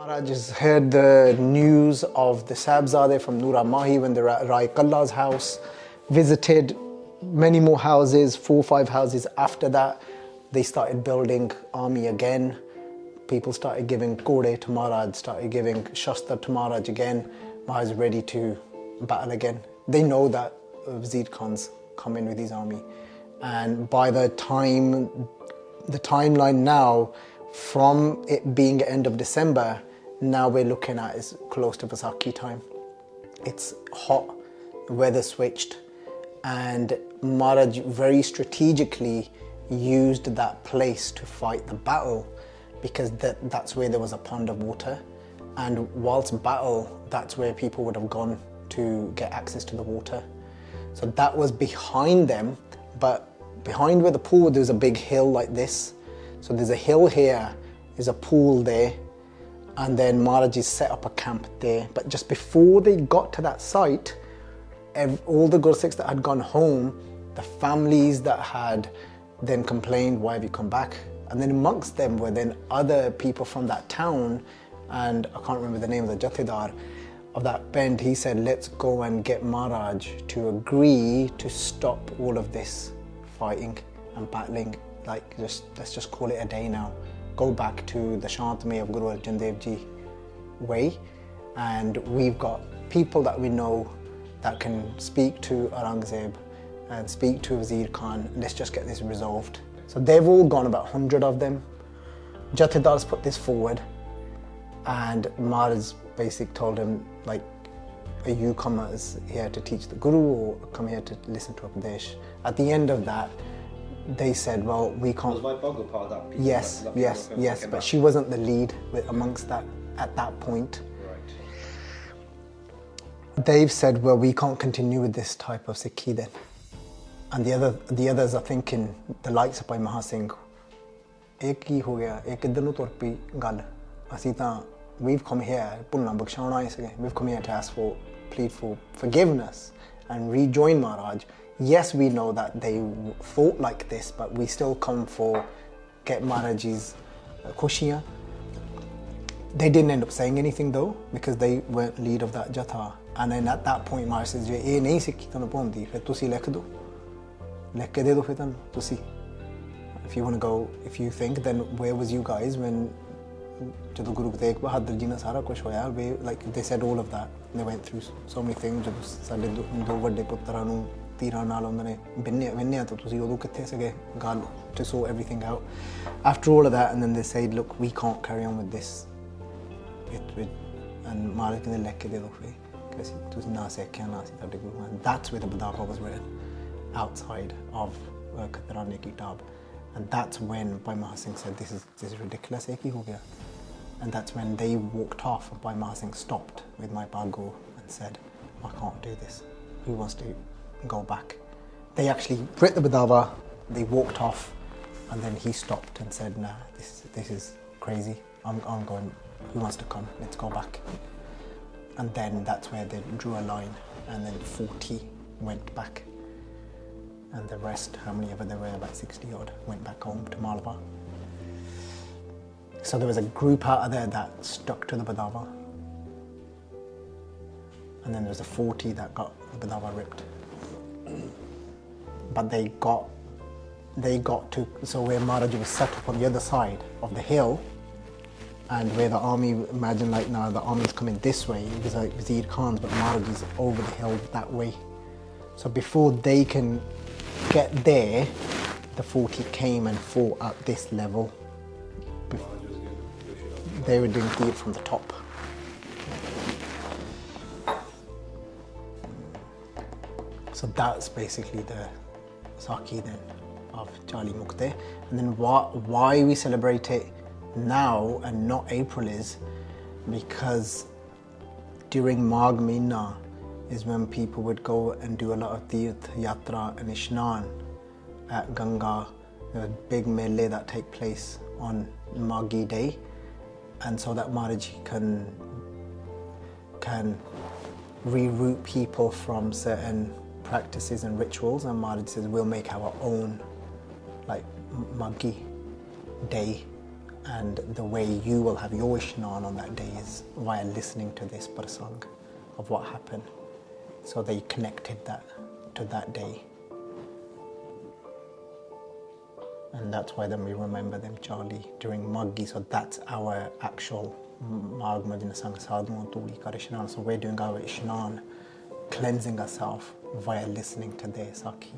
Maharaj has heard the news of the Sahibzade from Nura Mahi when they were at Rai Kalla's house, visited many more houses, 4 or 5 houses after that. They started building army again. People started giving Kode to Maharaj, started giving Shastra to Maharaj again. Maharaj is ready to battle again. They know that Wazir Khan's coming with his army. And by the timeline now, from it being end of December, now we're looking at is close to Vaisakhi time. It's hot, weather switched, and Maharaj very strategically used that place to fight the battle, because that's where there was a pond of water, and whilst battle, that's where people would have gone to get access to the water. So that was behind them, but behind where the pool, there's a big hill like this. So there's a hill here, there's a pool there, and then Maharaj set up a camp there. But just before they got to that site, all the Guru Sikhs that had gone home, the families that had then complained, why have you come back? And then amongst them were then other people from that town, and I can't remember the name of the Jathedar of that bend. He said, let's go and get Maharaj to agree to stop all of this fighting and battling. Like, let's just call it a day now. Go back to the Shantami of Guru Arjan Dev Ji way, and we've got people that we know that can speak to Aurangzeb and speak to Wazir Khan. Let's just get this resolved. So they've all gone, about 100 of them. Jathedars put this forward, and Maharaj basically told him, like, are you come as here to teach the Guru or come here to listen to Upadesh? At the end of that, they said, well, we can't. Was my Boggle part of that? Yes, but she wasn't the lead amongst that at that point. Right. They've said, well, we can't continue with this type of Sikhi then. And the others are thinking, the likes of Bhai Maha Singh, ek hi ho gaya, ek idhar nu tur pi gal. Assi ta, we've come here, punna bakshana is again. We've come here to plead for forgiveness and rejoin Maharaj. Yes, we know that they thought like this, but we still come for get Maharaj's khushiyan. They didn't end up saying anything though, because they weren't lead of that Jatha. And then at that point, Maharaj says, "Ye nahi Sikhi tanu paundi, fir tusi likh do, likh ke de do fir tanu tusi. If you want to go, if you think, then where was you guys when Jado Guru Tegh Bahadur Ji ne sara kuch hoya?" Like they said all of that. They went through so many things. Jado sade do vadde puttara nu ਤੀਰਾਂ ਨਾਲ ਉਹਨਾਂ ਨੇ ਵਿੰਨਿਆ ਤਾਂ ਤੁਸੀਂ ਉਦੋਂ ਕਿੱਥੇ ਸੀਗੇ ਗੱਲ to sort everything out. After all of that, and then they said, look, we can't carry on with this. And Maharaj ਕਹਿੰਦੇ ਲਿਖ ਕੇ ਦੇ ਦਿਓ ਫਿਰ ਕਿ ਅਸੀਂ ਤੁਸੀਂ ਨਾ ਸਿੱਖਿਆ ਨਾ ਅਸੀਂ ਤੁਹਾਡੇ ਗੁਰੂ। And that's where the Badava was written, outside of Khatrane Kitab. And that's when Bhai Maha Singh said, this is ridiculous, ek hi ho gaya. And that's when they walked off, and Bhai Maha Singh stopped with my Bago and said, I can't do this. Who wants to go back? They actually writ the Badava, they walked off, and then he stopped and said, nah, this is crazy. I'm going, who wants to come? Let's go back. And then that's where they drew a line, and then 40 went back. And the rest, how many ever there were, about 60 odd, went back home to Malabar. So there was a group out of there that stuck to the Badava. And then there was a 40 that got the Badava ripped. But they got to, so where Maharaj was set up on the other side of the hill, and where the army, imagine like now the army's coming this way, it was like Wazir Khan's, but Maharaj is over the hill that way. So before they can get there, the 40 came and fought at this level. They were doing it from the top. So that's basically the Sakhi then of Jali Mukte. And then why we celebrate it now and not April is because during Magh Meena is when people would go and do a lot of Tirth, Yatra and Ishnan at Ganga. There are big mele that take place on Maghi Day, and so that Maharaj can reroute people from certain practices and rituals, and Maharaj says we'll make our own like Maghi Day And the way you will have your Ishnan on that day is via listening to this Prasang of what happened. So they connected that to that day. And that's why then we remember them, Charlie, during Maggi. So that's our actual Mag Madina Sang Sadhma Tuli Kar Ishnan. So we're doing our Ishnan, cleansing ourselves via listening to their Sakhi.